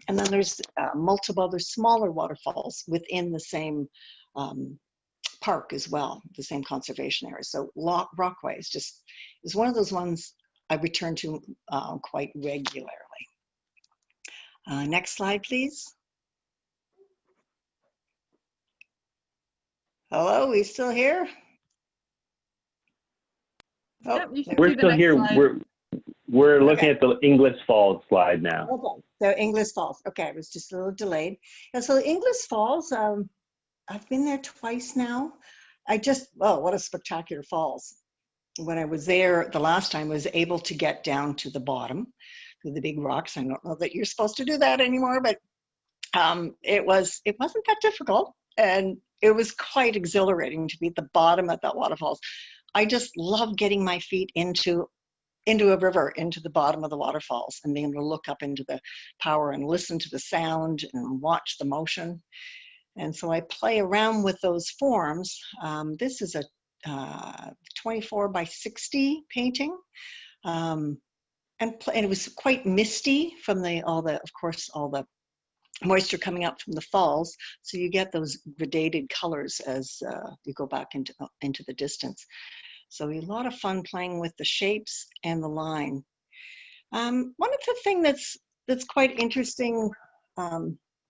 And then there's multiple other smaller waterfalls within the same park as well, the same conservation area. So Rockaway is one of those ones I return to quite regularly. Next slide, please. Hello, we still here? Oh, Yep, you should We're see the still next here. slide. We're looking at the Inglis Falls slide now. okay. So Inglis Falls. Okay, it was just a little delayed. And so Inglis Falls, I've been there twice now. Oh, what a spectacular falls. When I was there the last time, I was able to get down to the bottom, to the big rocks. I don't know that you're supposed to do that anymore, but it wasn't that difficult. And it was quite exhilarating to be at the bottom of that waterfalls. I just love getting my feet into a river, into the bottom of the waterfalls, and being able to look up into the power and listen to the sound and watch the motion. And so I play around with those forms. This is a 24 by 60 painting. And it was quite misty from all the moisture coming up from the falls. So you get those gradated colors as you go back into the distance. So a lot of fun playing with the shapes and the line. One of the things that's quite interesting,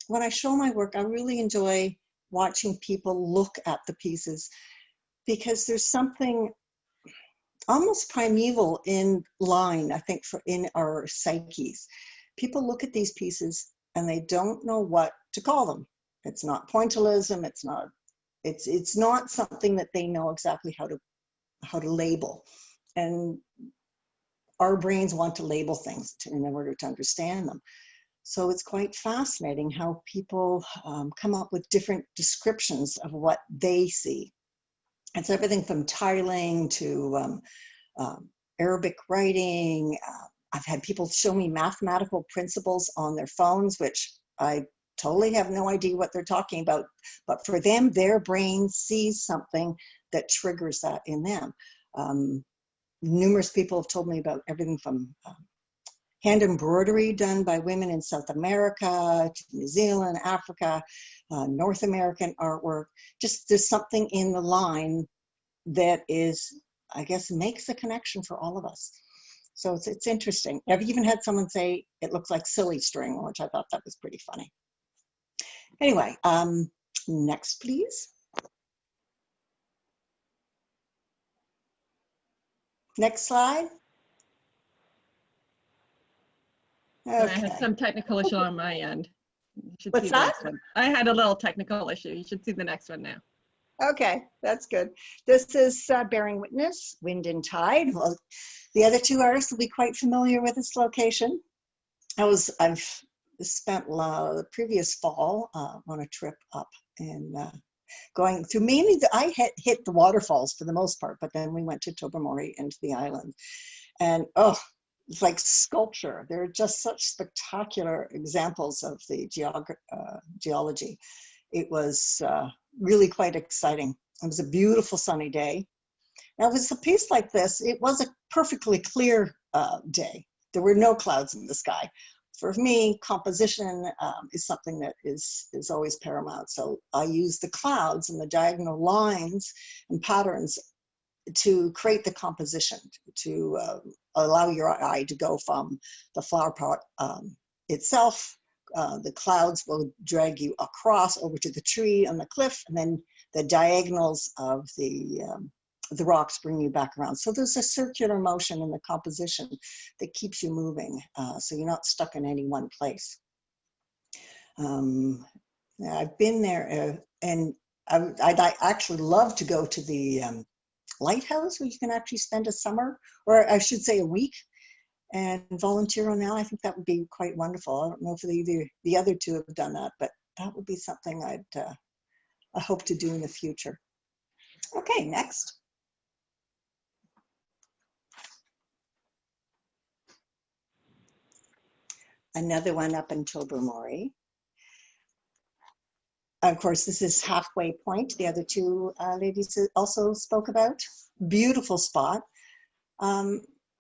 when I show my work, I really enjoy watching people look at the pieces, because there's something almost primeval in line, I think, in our psyches. People look at these pieces and they don't know what to call them. It's not pointillism. It's not something that they know exactly how to label. And our brains want to label things in order to understand them. So it's quite fascinating how people come up with different descriptions of what they see. It's everything from tiling to Arabic writing. I've had people show me mathematical principles on their phones, which I totally have no idea what they're talking about. But for them, their brain sees something that triggers that in them. Numerous people have told me about everything from hand embroidery done by women in South America, to New Zealand, Africa, North American artwork. Just there's something in the line that is, I guess, makes a connection for all of us. So it's interesting. I've even had someone say it looks like silly string, which I thought that was pretty funny. Anyway, next, please. Next slide. Okay. I had some technical issue on my end. You should What's see the that? next one. I had a little technical issue. You should see the next one now. Okay, that's good. This is Bearing Witness, Wind and Tide. Well, the other two artists will be quite familiar with this location. I've spent the previous fall on a trip up and going through mainly, I hit the waterfalls for the most part, but then we went to Tobermory and to the island. And oh, it's like sculpture. They're just such spectacular examples of the geology. It was really quite exciting. It was a beautiful sunny day. Now, with a piece like this, it was a perfectly clear day. There were no clouds in the sky. For me, composition is something that is always paramount. So I use the clouds and the diagonal lines and patterns to create the composition, to allow your eye to go from the flower pot itself. The clouds will drag you across over to the tree on the cliff, and then the diagonals of the the rocks bring you back around. So there's a circular motion in the composition that keeps you moving, so you're not stuck in any one place. I've been there, and I'd actually love to go to the lighthouse, where you can actually spend a summer, or I should say a week, and volunteer on that. I think that would be quite wonderful. I don't know if the other two have done that, but that would be something I hope to do in the future. Okay, next. Another one up in Tobermory. Of course, this is Halfway Point. The other two ladies also spoke about. Beautiful spot.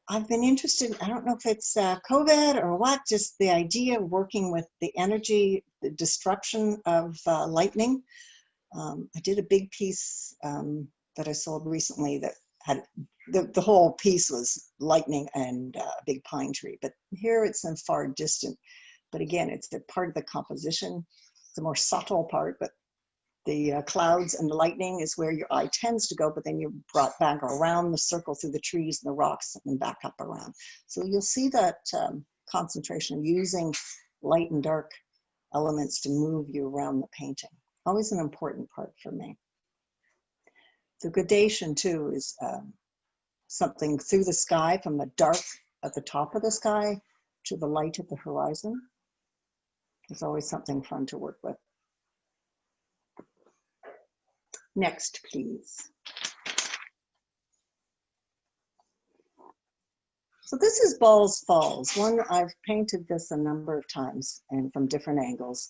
I've been interested, I don't know if it's COVID or what, just the idea of working with the energy, the destruction of lightning. I did a big piece that I sold recently that had, the whole piece was lightning and a big pine tree, but here it's in far distant. But again, it's the part of the composition, the more subtle part, but the clouds and the lightning is where your eye tends to go, but then you're brought back around the circle through the trees and the rocks and back up around. So you'll see that concentration of using light and dark elements to move you around the painting. Always an important part for me. The gradation too is something through the sky, from the dark at the top of the sky to the light at the horizon. It's always something fun to work with. Next, please. So this is Ball's Falls. One, I've painted this a number of times and from different angles.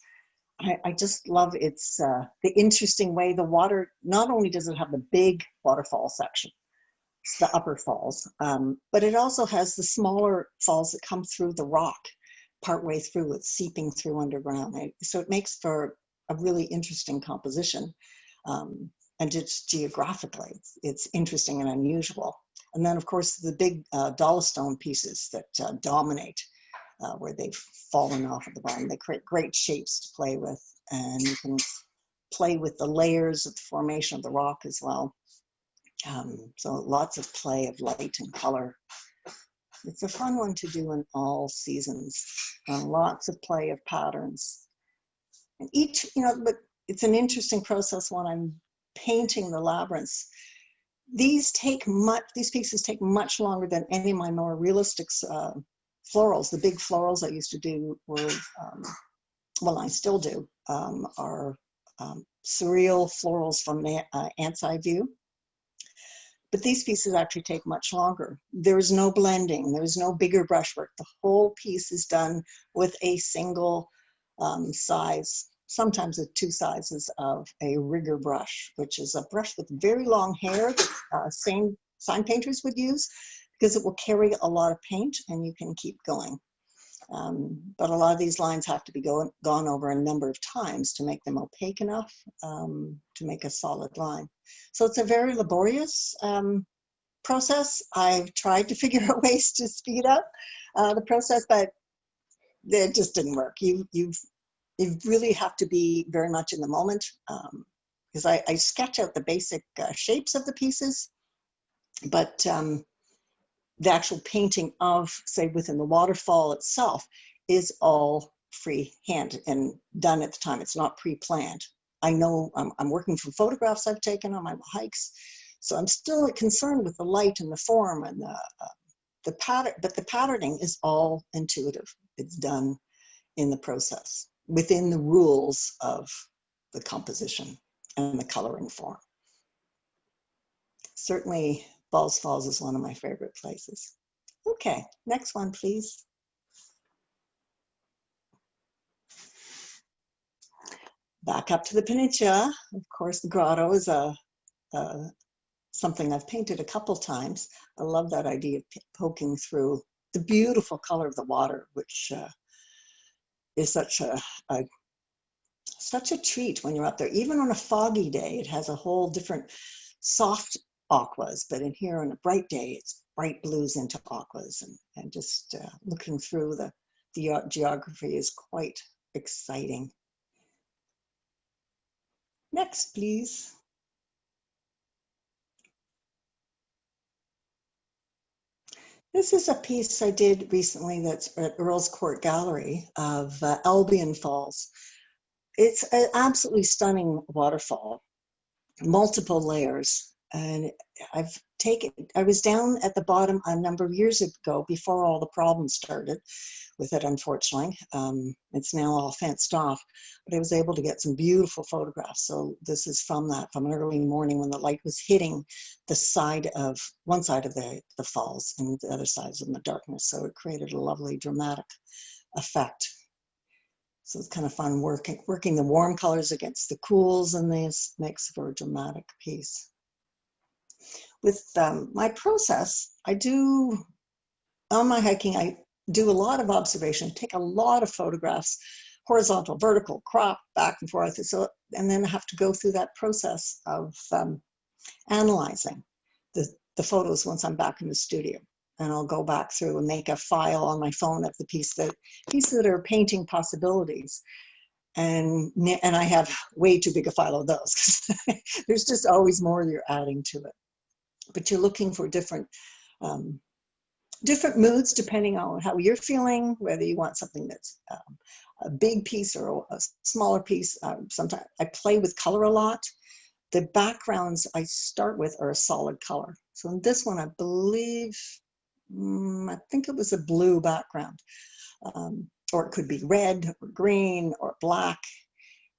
I just love its, the interesting way the water, not only does it have the big waterfall section, it's the upper falls, but it also has the smaller falls that come through the rock partway through. It's seeping through underground. So it makes for a really interesting composition. And just geographically, it's interesting and unusual. And then, of course, the big dolostone pieces that dominate, where they've fallen off at the bottom. They create great shapes to play with, and you can play with the layers of the formation of the rock as well. So lots of play of light and color. It's a fun one to do in all seasons. Lots of play of patterns. And each, but it's an interesting process when I'm painting the labyrinths. These pieces take much longer than any of my more realistic florals. The big florals I used to do were, well, I still do, are surreal florals from the Ant's Eye View. But these pieces actually take much longer. There's no blending, there's no bigger brushwork. The whole piece is done with a single size, sometimes with two sizes of a rigger brush, which is a brush with very long hair that same sign painters would use, because it will carry a lot of paint and you can keep going. But a lot of these lines have to be gone over a number of times to make them opaque enough to make a solid line. So it's a very laborious process. I've tried to figure out ways to speed up the process, but it just didn't work. You really have to be very much in the moment, because I sketch out the basic shapes of the pieces, but the actual painting of, say, within the waterfall itself is all freehand and done at the time. It's not pre-planned. I know I'm working from photographs I've taken on my hikes, so I'm still concerned with the light and the form and the pattern, but the patterning is all intuitive. It's done in the process, within the rules of the composition and the coloring form. Certainly, Ball's Falls is one of my favorite places. Okay, next one, please. Back up to the peninsula. Of course, the grotto is something I've painted a couple times. I love that idea of poking through the beautiful color of the water, which is such a treat when you're up there. Even on a foggy day, it has a whole different soft aquas, but in here on a bright day, it's bright blues into aquas, and just looking through the geography is quite exciting. Next, please. This is a piece I did recently that's at Earl's Court Gallery of Albion Falls. It's an absolutely stunning waterfall, multiple layers. And I was down at the bottom a number of years ago before all the problems started with it, unfortunately. It's now all fenced off, but I was able to get some beautiful photographs. So this is from an early morning when the light was hitting one side of the falls and the other side was in the darkness. So it created a lovely dramatic effect. So it's kind of fun working the warm colors against the cools, and this makes for a dramatic piece. With my process, on my hiking, I do a lot of observation, take a lot of photographs, horizontal, vertical, crop, back and forth. And then I have to go through that process of analyzing the photos once I'm back in the studio. And I'll go back through and make a file on my phone of the pieces that are painting possibilities. And I have way too big a file of those because there's just always more you're adding to it. But you're looking for different moods depending on how you're feeling, whether you want something that's a big piece or a smaller piece. Sometimes I play with color a lot. The backgrounds I start with are a solid color. So in this one, I believe, I think it was a blue background, or it could be red or green or black.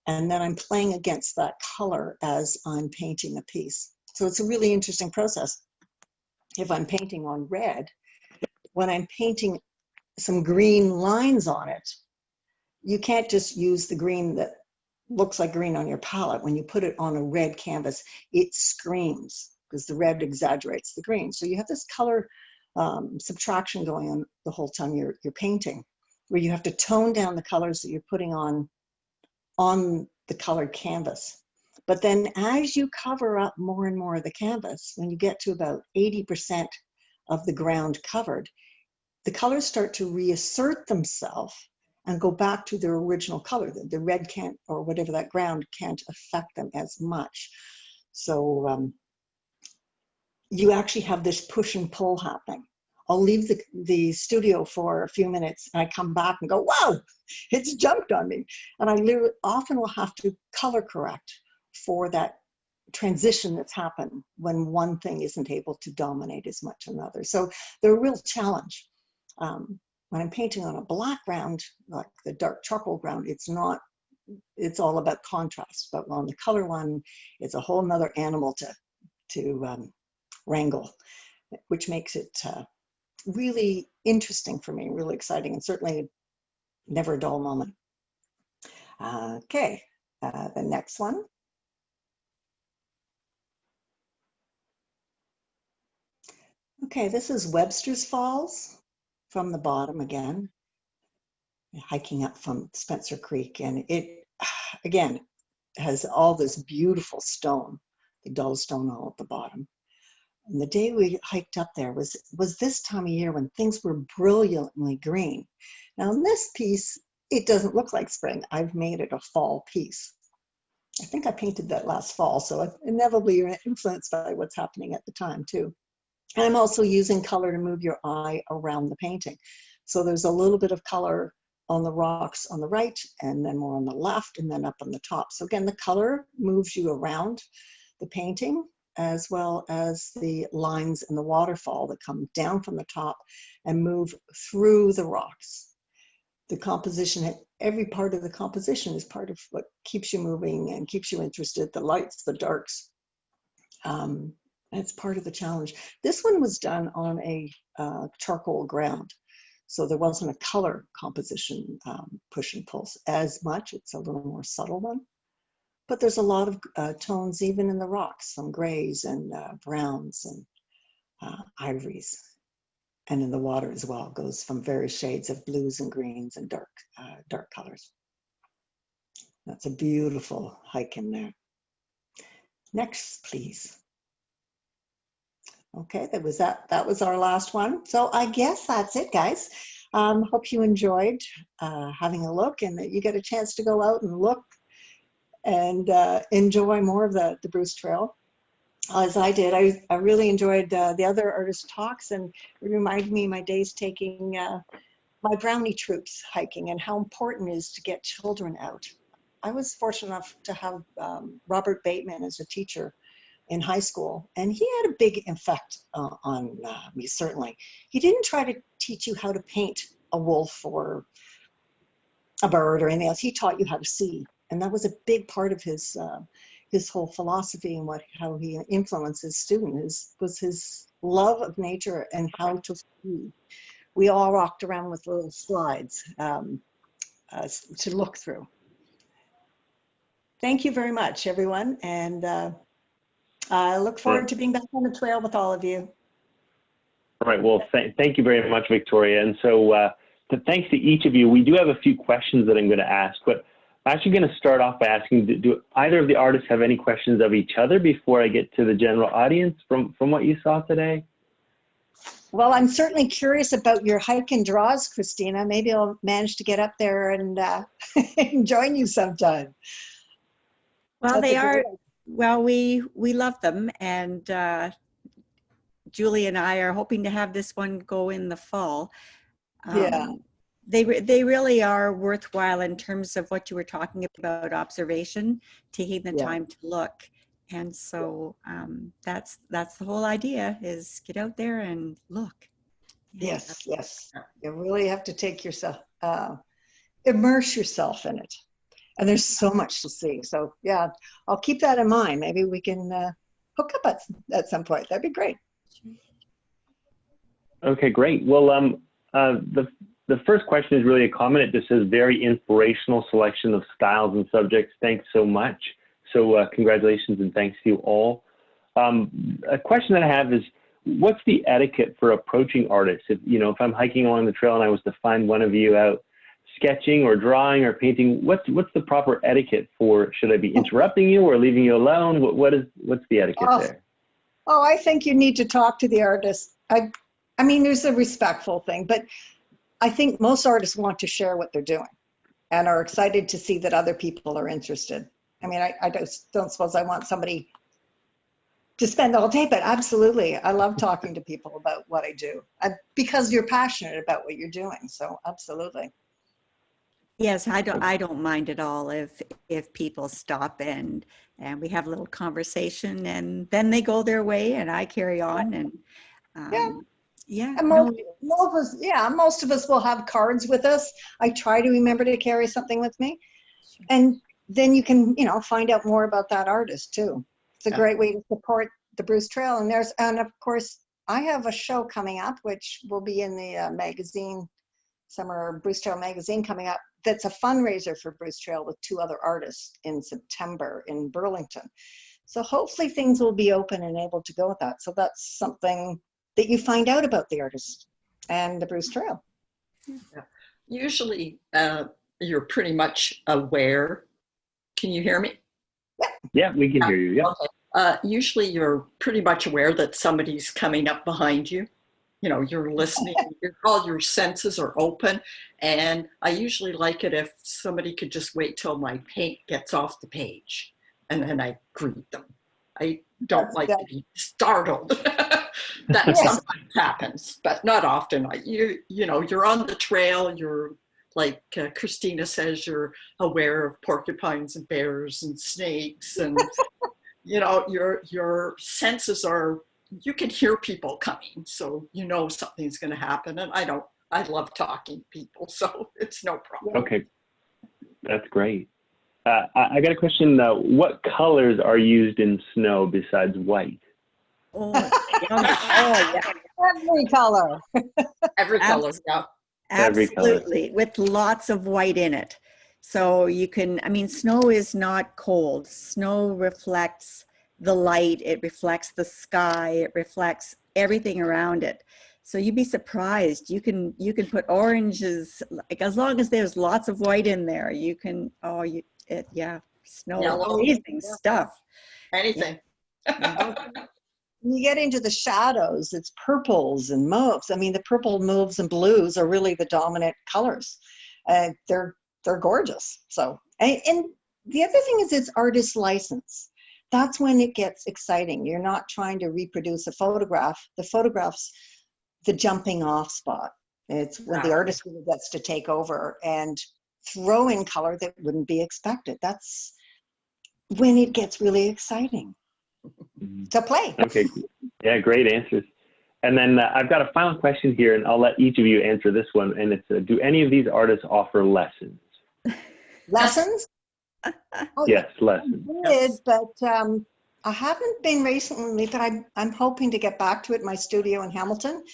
And then I'm playing against that color as I'm painting a piece. So it's a really interesting process. If I'm painting on red, when I'm painting some green lines on it, you can't just use the green that looks like green on your palette. When you put it on a red canvas, it screams because the red exaggerates the green. So you have this color subtraction going on the whole time you're painting, where you have to tone down the colors that you're putting on the colored canvas. But then as you cover up more and more of the canvas, when you get to about 80% of the ground covered, the colors start to reassert themselves and go back to their original color. The red can't, or whatever that ground, can't affect them as much. So you actually have this push and pull happening. I'll leave the studio for a few minutes and I come back and go, wow, it's jumped on me. And I often will have to color correct for that transition that's happened when one thing isn't able to dominate as much as another. So they're a real challenge. When I'm painting on a black ground, like the dark charcoal ground, it's all about contrast. But on the color one, it's a whole nother animal to wrangle, which makes it really interesting for me, really exciting, and certainly never a dull moment. Okay, the next one. Okay, this is Webster's Falls from the bottom again, hiking up from Spencer Creek. And it, again, has all this beautiful stone, the dull stone all at the bottom. And the day we hiked up there was this time of year when things were brilliantly green. Now in this piece, it doesn't look like spring. I've made it a fall piece. I think I painted that last fall, so inevitably you're influenced by what's happening at the time too. And I'm also using color to move your eye around the painting. So there's a little bit of color on the rocks on the right, and then more on the left, and then up on the top. So again, the color moves you around the painting, as well as the lines in the waterfall that come down from the top and move through the rocks. The composition, every part of the composition is part of what keeps you moving and keeps you interested, the lights, the darks. It's part of the challenge. This one was done on a charcoal ground, so there wasn't a color composition push and pulls as much. It's a little more subtle one. But there's a lot of tones even in the rocks, some grays and browns and ivories. And in the water as well, goes from various shades of blues and greens and dark colors. That's a beautiful hike in there. Next, please. Okay, that was our last one. So I guess that's it, guys. Hope you enjoyed having a look and that you get a chance to go out and look and enjoy more of the Bruce Trail. as I did. I really enjoyed the other artist talks, and it reminded me of my days taking my brownie troops hiking and how important it is to get children out. I was fortunate enough to have Robert Bateman as a teacher in high school, and he had a big effect on me, certainly. He didn't try to teach you how to paint a wolf or a bird or anything else. He taught you how to see, and that was a big part of his whole philosophy and how he influenced his students was his love of nature and how to see. We all walked around with little slides to look through. Thank you very much, everyone, and I look forward to being back on the trail with all of you. All right. Well, thank you very much, Victoria. And so thanks to each of you. We do have a few questions that I'm going to ask, but I'm actually going to start off by asking, do either of the artists have any questions of each other before I get to the general audience from what you saw today? Well, I'm certainly curious about your hike and draws, Christina. Maybe I'll manage to get up there and join you sometime. Well, they are, well, we love them, and Julie and I are hoping to have this one go in the fall. Yeah. They really are worthwhile in terms of what you were talking about, observation, taking the time to look. And so that's the whole idea, is get out there and look. Yes, yes. You really have to take yourself, immerse yourself in it. And there's so much to see. So yeah, I'll keep that in mind. Maybe we can hook up at some point. That'd be great. Okay, great. Well, the first question is really a comment. It just says, very inspirational selection of styles and subjects. Thanks so much. So congratulations and thanks to you all. A question that I have is, what's the etiquette for approaching artists? If I'm hiking along the trail and I was to find one of you out sketching or drawing or painting, what's the proper etiquette for? Should I be interrupting you or leaving you alone? What's the etiquette there? Oh, I think you need to talk to the artist. I mean, there's a respectful thing, but I think most artists want to share what they're doing and are excited to see that other people are interested. I mean, I just don't suppose I want somebody to spend all day, but absolutely. I love talking to people about what I do because you're passionate about what you're doing. So absolutely. Yes, I don't mind at all if people stop and we have a little conversation and then they go their way and I carry on and And most of us will have cards with us. I try to remember to carry something with me, and then you can find out more about that artist too. It's a great way to support the Bruce Trail. And of course I have a show coming up which will be in the magazine, Summer Bruce Trail magazine coming up. That's a fundraiser for Bruce Trail with 2 other artists in September in Burlington. So hopefully things will be open and able to go with that. So that's something that you find out about the artist and the Bruce Trail. Yeah. Usually you're pretty much aware. Can you hear me? Yeah, we can hear you. Yeah. Okay. Usually you're pretty much aware that somebody's coming up behind you. You're listening, all your senses are open. And I usually like it if somebody could just wait till my paint gets off the page and then I greet them. I don't like to be startled. That sometimes happens, but not often. You're on the trail. You're like Christina says, you're aware of porcupines and bears and snakes, and your senses are. You can hear people coming, so something's going to happen. And I love talking to people, so it's no problem. Okay, that's great. I got a question. What colors are used in snow besides white? Oh, yeah. Every color. Every color, yeah. Absolutely, with lots of white in it. So you can, snow is not cold. Snow reflects the light, it reflects the sky, it reflects everything around it. So you'd be surprised. You can put oranges, like as long as there's lots of white in there, you can, snow, yellow, amazing stuff. Anything. Yeah. When you get into the shadows, it's purples and mauves. The purple, mauves, and blues are really the dominant colors. They're gorgeous. So, and the other thing is it's artist license. that's when it gets exciting. You're not trying to reproduce a photograph. The photograph's the jumping off spot. It's when the artist really gets to take over and throw in color that wouldn't be expected. That's when it gets really exciting to play. Okay. Yeah, great answers. And then I've got a final question here, and I'll let each of you answer this one. And it's, do any of these artists offer lessons? Lessons? Oh, Yes, lessons. I did, but I haven't been recently, but I'm hoping to get back to it in my studio in Hamilton.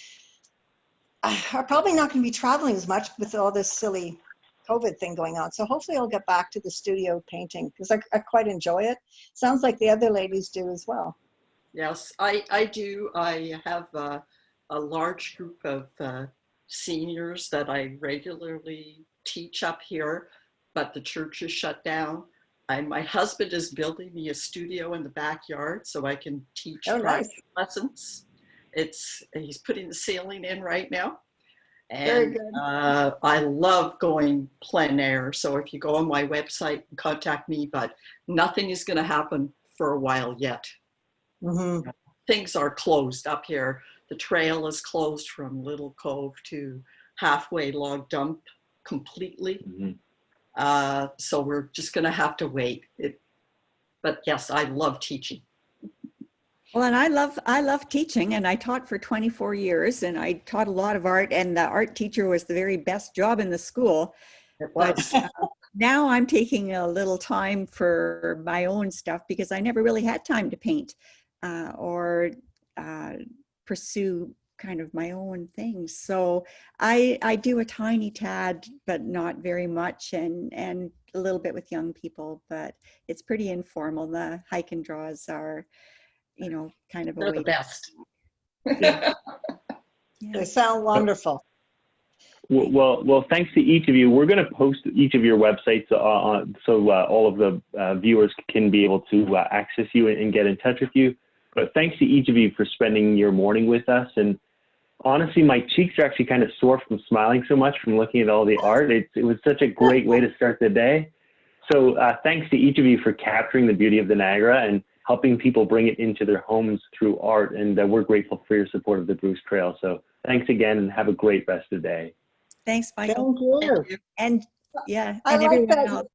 I'm probably not going to be traveling as much with all this silly COVID thing going on. So hopefully I'll get back to the studio painting because I quite enjoy it. Sounds like the other ladies do as well. Yes, I do. I have a large group of seniors that I regularly teach up here, but the church is shut down. My husband is building me a studio in the backyard so I can teach private lessons. He's putting the ceiling in right now. And I love going plein air. So if you go on my website and contact me, but nothing is going to happen for a while yet. Mm-hmm. Things are closed up here. The trail is closed from Little Cove to Halfway Log Dump completely. Mm-hmm. So we're just going to have to wait. But yes, I love teaching. Well, and I love teaching, and I taught for 24 years, and I taught a lot of art, and the art teacher was the very best job in the school. It was. But now I'm taking a little time for my own stuff because I never really had time to paint or pursue kind of my own things. So I do a tiny tad, but not very much, and a little bit with young people, but it's pretty informal. The hike and draws are, you know, kind of a They're way the best. Yeah. They sound wonderful. Well, thanks to each of you. We're going to post each of your websites so all of the viewers can be able to access you and get in touch with you. But thanks to each of you for spending your morning with us. And honestly, my cheeks are actually kind of sore from smiling so much from looking at all the art. It was such a great way to start the day. So thanks to each of you for capturing the beauty of the Niagara and helping people bring it into their homes through art. And we're grateful for your support of the Bruce Trail. So thanks again, and have a great rest of the day. Thanks, Michael. Thank you. And yeah, I and like everyone that. else.